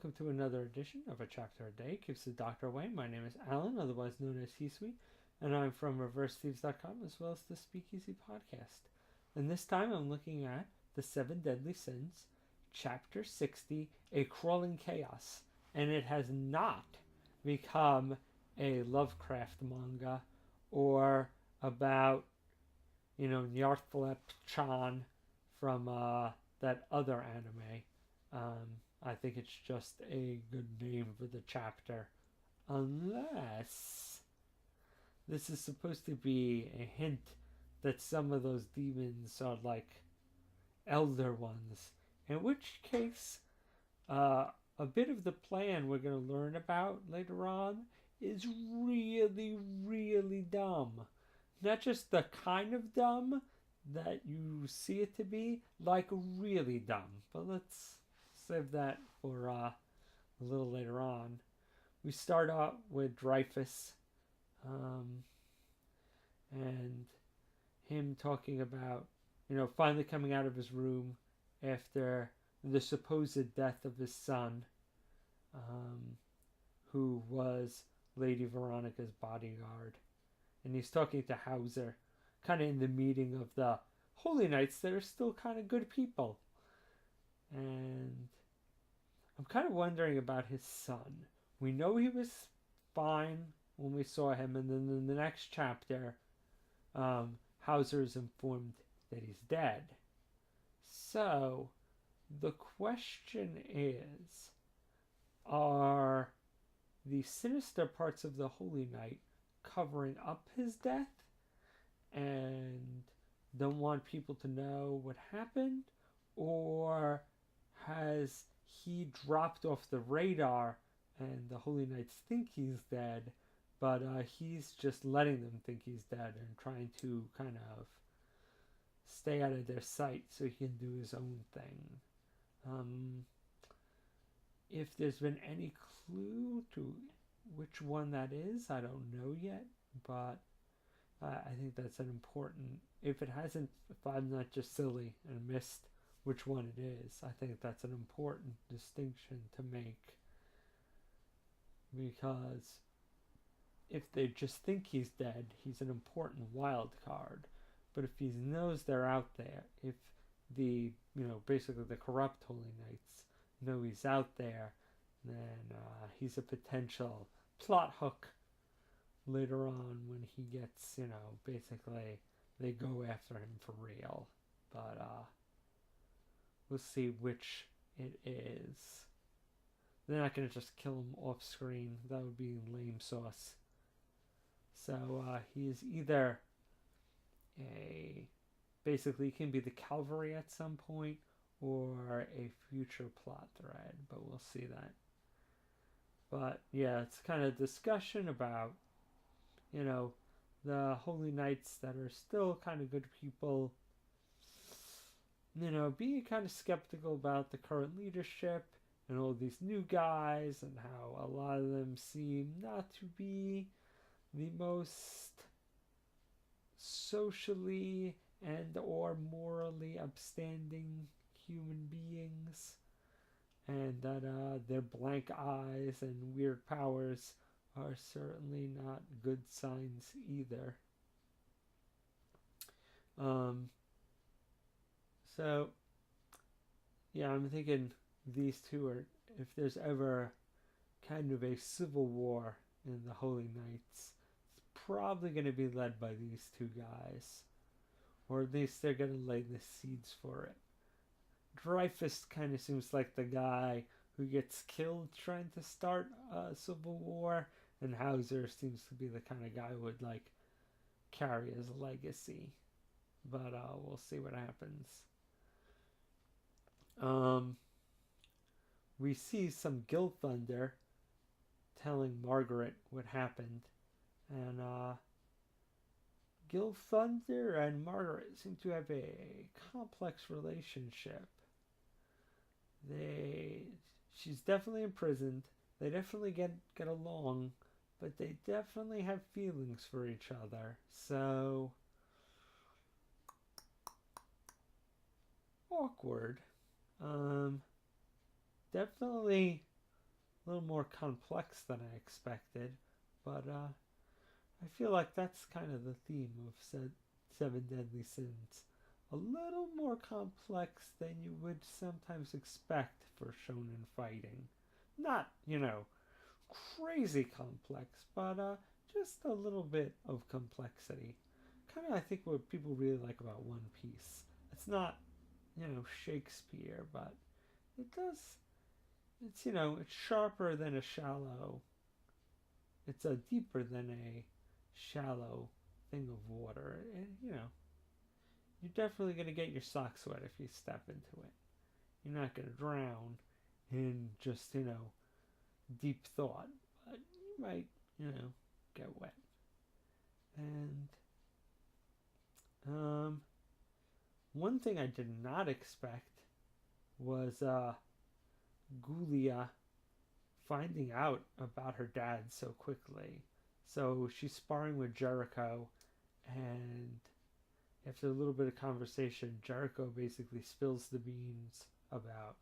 welcome to another edition of A Chapter a Day. Keeps the Doctor away. My name is Alan, otherwise known as Hisui, and I'm from ReverseThieves.com as well as the Speakeasy Podcast. And this time I'm looking at The Seven Deadly Sins, Chapter 60, A Crawling Chaos. And it has not become a Lovecraft manga or about, Nyarlathotep-chan from that other anime. I think it's just a good name for the chapter. Unless this is supposed to be a hint that some of those demons are like elder ones. In which case, a bit of the plan we're going to learn about later on is really, really dumb. Not just the kind of dumb that you see it to be, like really dumb. But let's save that for a little later on. We start out with Dreyfus and him talking about, finally coming out of his room after the supposed death of his son, who was Lady Veronica's bodyguard. And he's talking to Hauser, kind of in the meeting of the Holy Knights that are still kind of good people. And I'm kind of wondering about his son. We know he was fine when we saw him, and then in the next chapter, Hauser is informed that he's dead. So, the question is, are the sinister parts of the Holy Knight covering up his death and don't want people to know what happened? Or has he dropped off the radar and the Holy Knights think he's dead, but he's just letting them think he's dead and trying to kind of stay out of their sight so he can do his own thing? If there's been any clue to which one that is, I don't know yet, but I think that's an important, if it hasn't, if I'm not just silly and missed which one it is, I think that's an important distinction to make, because if they just think he's dead, he's an important wild card. But if he knows they're out there, if the, basically the corrupt Holy Knights know he's out there, then he's a potential plot hook later on when he gets, basically they go after him for real. But we'll see which it is. They're not going to just kill him off screen. That would be lame sauce. So he is either basically he can be the cavalry at some point or a future plot thread, but we'll see that. But yeah, it's kind of discussion about, the Holy Knights that are still kind of good people, being kind of skeptical about the current leadership and all these new guys and how a lot of them seem not to be the most socially and or morally upstanding human beings, and that their blank eyes and weird powers are certainly not good signs either. So yeah, I'm thinking these two are, if there's ever kind of a civil war in the Holy Knights, it's probably going to be led by these two guys, or at least they're going to lay the seeds for it. Dreyfus kind of seems like the guy who gets killed trying to start a civil war, and Hauser seems to be the kind of guy who would like carry his legacy. But we'll see what happens. We see some Guild Thunder telling Margaret what happened, and Guild Thunder and Margaret seem to have a complex relationship. She's definitely imprisoned. They definitely get along, but they definitely have feelings for each other. So awkward. Definitely a little more complex than I expected. But I feel like that's kind of the theme of Seven Deadly Sins. A little more complex than you would sometimes expect for shonen fighting. Not, crazy complex, but just a little bit of complexity. Kind of, I think, what people really like about One Piece. It's not, Shakespeare, but it does. It's sharper than a shallow. It's a deeper than a shallow thing of water, and you're definitely gonna get your socks wet if you step into it. You're not gonna drown in just deep thought, but you might get wet. And one thing I did not expect was Ghoulia finding out about her dad so quickly. So she's sparring with Jericho, and after a little bit of conversation, Jericho basically spills the beans about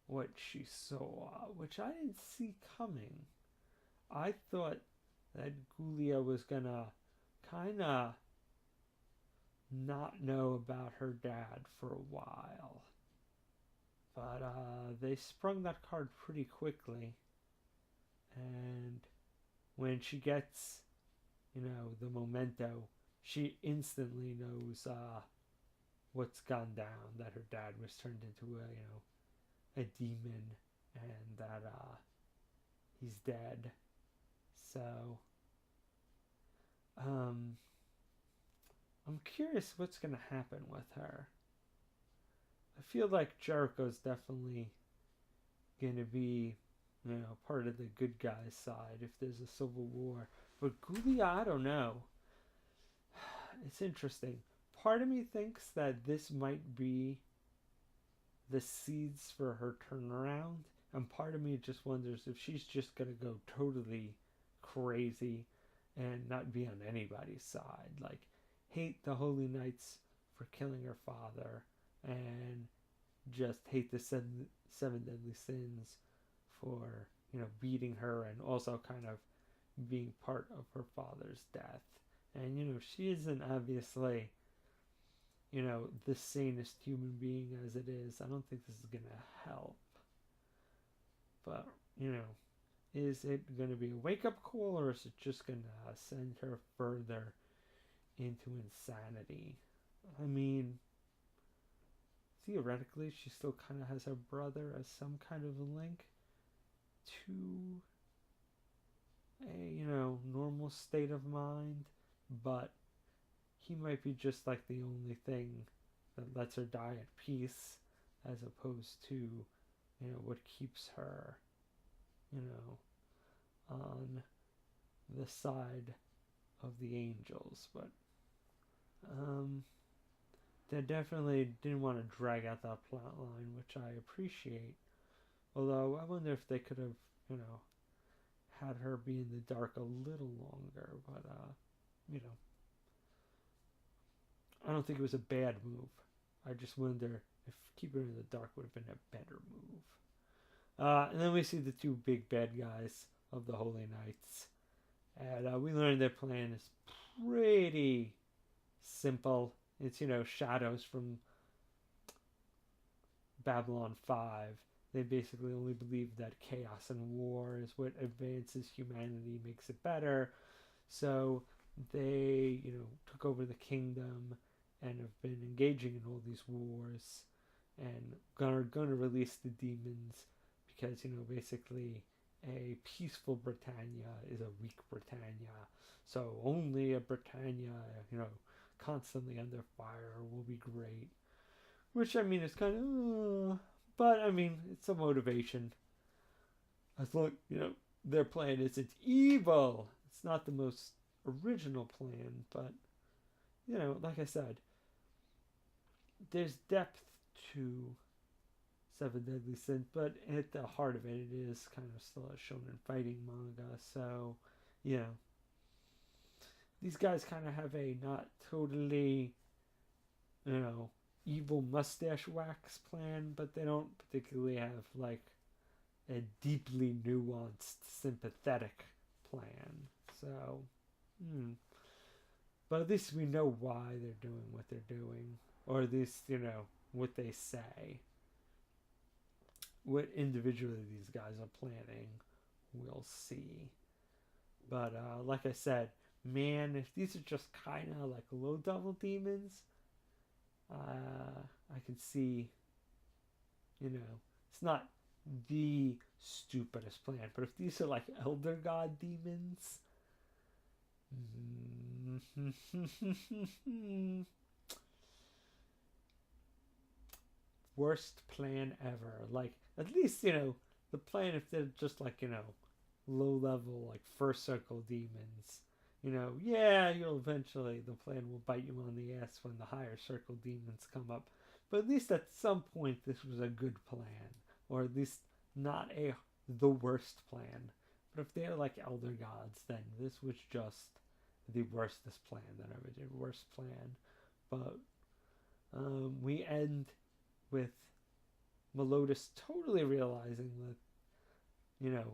what she saw, which I didn't see coming. I thought that Ghoulia was gonna kinda not know about her dad for a while. But they sprung that card pretty quickly. And when she gets, the memento, she instantly knows what's gone down, that her dad was turned into a demon, and that he's dead. So, I'm curious what's going to happen with her. I feel like Jericho's definitely going to be, part of the good guy's side if there's a civil war. But Ghoulia, I don't know. It's interesting. Part of me thinks that this might be the seeds for her turnaround, and part of me just wonders if she's just going to go totally crazy and not be on anybody's side. Like, hate the Holy Knights for killing her father, and just hate the seven deadly sins for beating her, and also kind of being part of her father's death. And she isn't obviously the sanest human being as it is. I don't think this is gonna help. But is it gonna be a wake up call, or is it just gonna send her further into insanity? I mean, theoretically, she still kind of has her brother as some kind of a link to a normal state of mind, but he might be just like the only thing that lets her die at peace, as opposed to what keeps her on the side of the angels. But they definitely didn't want to drag out that plot line, which I appreciate. Although I wonder if they could have had her be in the dark a little longer. But I don't think it was a bad move. I just wonder if keeping her in the dark would have been a better move. And then we see the two big bad guys of the Holy Knights. And we learned their plan is pretty simple. It's, shadows from Babylon 5. They basically only believe that chaos and war is what advances humanity, makes it better. So they, took over the kingdom and have been engaging in all these wars, and are going to release the demons because, basically a peaceful Britannia is a weak Britannia. So only a Britannia, constantly under fire will be great. Which, I mean, is kind of... but, I mean, it's a motivation. As long, their plan is it's evil. It's not the most original plan, but, like I said, there's depth to Seven Deadly Sins, but at the heart of it, it is kind of still a shonen fighting manga. So, these guys kind of have a not totally, evil mustache wax plan, but they don't particularly have like a deeply nuanced, sympathetic plan. So, but at least we know why they're doing what they're doing, or at least what they say. What individually these guys are planning, we'll see. But like I said, man, if these are just kind of like low-level demons, I can see, it's not the stupidest plan. But if these are like elder god demons, worst plan ever. Like, at least, the plan if they're just like, low level, like first circle demons. Yeah, you'll eventually, the plan will bite you on the ass when the higher circle demons come up. But at least at some point, this was a good plan. Or at least not the worst plan. But if they're like elder gods, then this was just the worstest plan that I ever did. Worst plan. But we end with Melodus totally realizing that,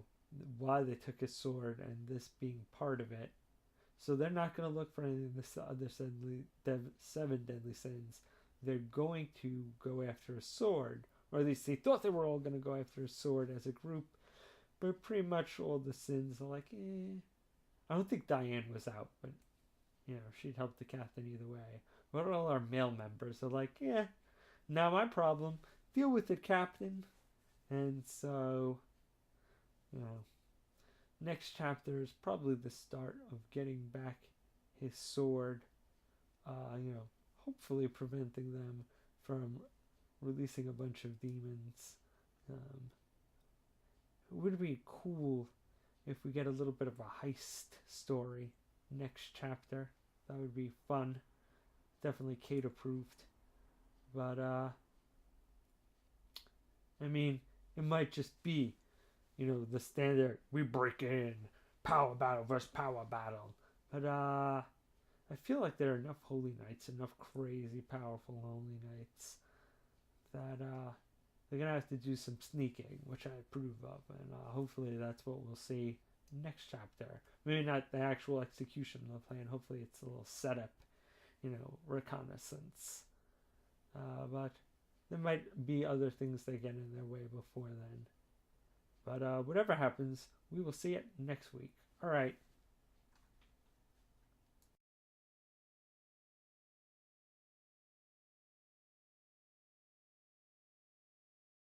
why they took his sword and this being part of it. So they're not going to look for any of the other seven deadly sins. They're going to go after a sword. Or at least they thought they were all going to go after a sword as a group. But pretty much all the sins are like, I don't think Diane was out, but, she'd help the captain either way. But all our male members are like, not my problem. Deal with it, Captain. And so, next chapter is probably the start of getting back his sword. Hopefully preventing them from releasing a bunch of demons. It would be cool if we get a little bit of a heist story next chapter. That would be fun. Definitely Kate approved. But, it might just be, the standard, we break in, power battle versus power battle. But, I feel like there are enough holy knights, enough crazy powerful holy knights, that, they're going to have to do some sneaking, which I approve of. And, hopefully that's what we'll see next chapter. Maybe not the actual execution of the plan. Hopefully it's a little setup, reconnaissance. But there might be other things that get in their way before then. But whatever happens, we will see it next week. All right.